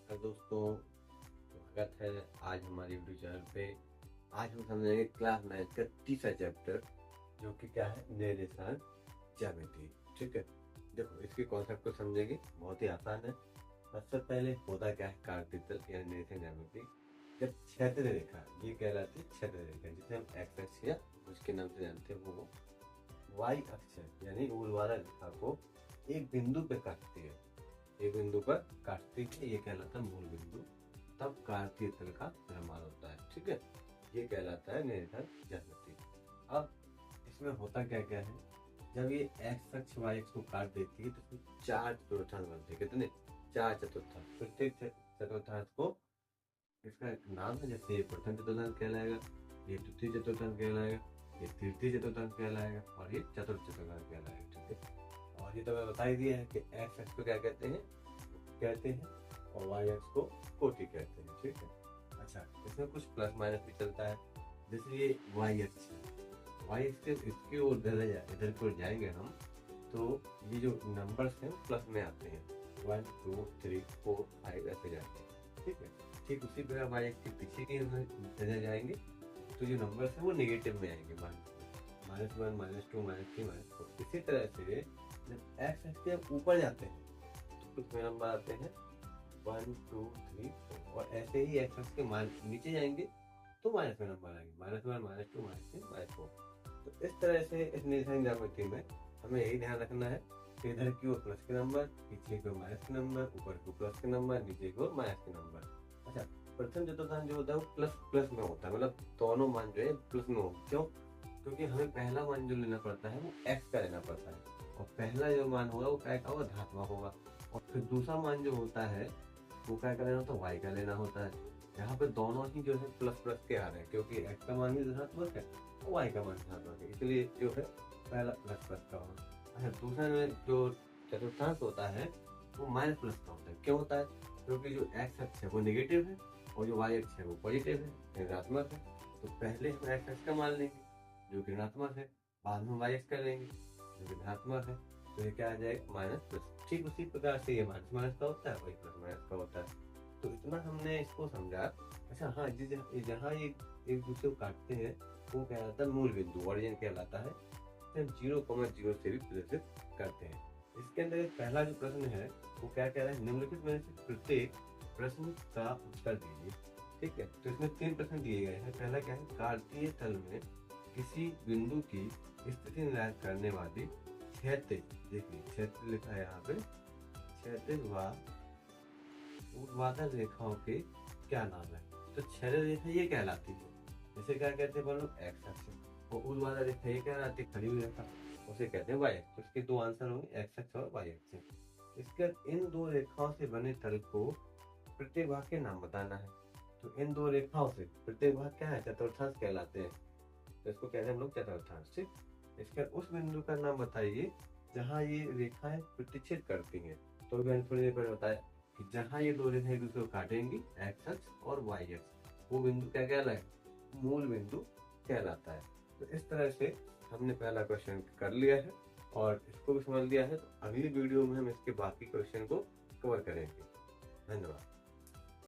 नमस्कार दोस्तों, स्वागत है आज हमारी यूट्यूब चैनल पे। आज हम समझेंगे क्लास 9 का तीसरा चैप्टर, जो कि क्या है, निर्देशांक ज्यामिति। ठीक है, देखो इसके कॉन्सेप्ट को समझेंगे, बहुत ही आसान है। सबसे पहले होता क्या है, कार्तीय या निर्देशांक ज्यामिति। जब क्षैतिज रेखा, ये कहलाती है क्षैतिज रेखा, जिसे हम एक्स अक्ष या उसके नाम से जानते हैं, वो वाई अक्ष यानी ऊर्ध्वाधर रेखा को एक बिंदु पे काटती है। एक बिंदु पर काटती है, ये कहलाता है मूल बिंदु। तब कार्तीय तल का निर्माण होता है। ठीक है, ये कहलाता है निर्देशांक ज्यामिति। अब इसमें होता क्या क्या है, जब ये एक्स अक्ष वाई अक्ष को काट देती है तो इसमें चार चतुर्थांश बनते हैं। कितने? चार चतुर्थांश। प्रत्येक चतुर्थांश को इसका एक नाम है, जैसे ये प्रथम चतुर्थांश कहलाएगा, ये द्वितीय चतुर्थांश कहलाएगा, ये तृतीय चतुर्थांश कहलाएगा और ये चतुर्थ चतुर्थांश कहलाएगा। ठीक है, और ये तो मैं बता ही दिया है कि एक्स अक्ष को क्या कहते हैं और वाई अक्ष को कोटि कहते हैं। ठीक है, अच्छा, इसमें कुछ प्लस माइनस भी चलता है। जैसे ये वाई अक्ष है, वाई अक्ष इसकी ओर इधर की ओर जाएंगे हम, तो ये जो नंबर्स हैं प्लस में आते हैं, 1 2 3 4 5 ऐसे जाते हैं। ठीक है, ठीक उसी प्रकार वाई अक्ष के पीछे की इधर जाएंगे तो जो नंबर्स हैं वो नेगेटिव में आएंगे, -1 -2 -3 -4। इसी तरह से जब एक्स एक्स के ऊपर जाते हैं तो कुछ में नंबर आते हैं 1 2 3 4, और ऐसे ही एक्स एक्स के नीचे जाएंगे तो माइनस में नंबर आएंगे, -1 -2 -3 -4। तो इस तरह से इस निर्देशांक ज्यामिति में हमें यही ध्यान रखना है कि इधर की ओर प्लस के नंबर, पीछे की ओर माइनस के नंबर, ऊपर की ओर प्लस के नंबर, नीचे की ओर माइनस के नंबर। अच्छा, प्रथम चतुर्थांश जो होता है वो प्लस में होता है, मतलब दोनों मान जो है प्लस में होगा। क्यों? क्योंकि हमें पहला मान जो लेना पड़ता है वो एक्स का लेना पड़ता है, और पहला जो मान होगा वो क्या का होगा, धनात्मक होगा। और फिर दूसरा मान जो होता है वो क्या का लेना होता है, वाई का लेना होता है। यहाँ पे दोनों ही जो है प्लस प्लस के आ रहे हैं, क्योंकि एक्स का मान भी धनात्मक है और वाई का मान धनात्मक है, इसलिए जो है पहला प्लस प्लस का होगा। अच्छा, दूसरा में जो चतुर्थांश होता है वो माइनस प्लस का होता है। क्यों होता है? क्योंकि जो एक्स अक्ष है वो नेगेटिव है और जो वाई अक्ष है वो पॉजिटिव है, ऋणात्मक है। तो पहले हम एक्स अक्ष का मान लेंगे जो कि ऋणात्मक है, बाद में वाई अक्ष का लेंगे जो कि धनात्मक है, तो ये क्या आ जाएगा, माइनस प्लस। ठीक उसी प्रकार से ये माइनस माइनस का होता है, वही प्लस माइनस का होता है। तो इतना हमने इसको समझा। अच्छा हाँ, जहाँ ये एक दूसरे को काटते हैं वो कहलाता है मूल बिंदु, ओरिजिन कहलाता है। हम 0,0 से भी प्रदर्शित करते हैं। इसके अंदर पहला जो प्रश्न है वो क्या कह रहा है, निम्नलिखित में से प्रत्येक प्रश्न का उत्तर दीजिए। ठीक है, तो इसमें 3 प्रश्न दिए गए हैं। पहला क्या है, कार्तीय तल में किसी बिंदु की स्थिति निर्धारित करने वाली क्षैतिज, देखिए क्षैतिज लिखा है यहाँ पे, क्षैतिज व ऊर्ध्वाधर रेखाओं के क्या नाम है? तो क्षैतिज रेखा ये कहलाती है, इसे क्या कहते हैं बोलो, एक्स अक्ष। और ऊर्ध्वाधर रेखा ये कहलाती है खड़ी हुई रेखा, उसे कहते हैं वाई अक्ष। तो इसके दो आंसर होंगे, एक्स अक्ष और वाई अक्ष। इसके बाद इन दो रेखाओं से बने तल को प्रत्येक भाग के नाम बताना है। तो इन दो रेखाओं से प्रत्येक भाग क्या है, चतुर्थांश कहलाते हैं, तो इसको कहते हैं हम लोग चतुर्थांश। ठीक, इसके उस बिंदु का नाम बताइए जहाँ ये रेखाएं प्रतिच्छेद करती हैं। तो मैंने थोड़ी देर पहले बताया कि जहाँ ये दो रेखाएं एक दूसरे को काटेंगी, एक्स अक्ष और वाई अक्ष, वो बिंदु क्या कहलाएगा, मूल बिंदु कहलाता है। तो इस तरह से हमने पहला क्वेश्चन कर लिया है और इसको भी समझ लिया है। तो अगली वीडियो में हम इसके बाकी क्वेश्चन को कवर करेंगे। धन्यवाद।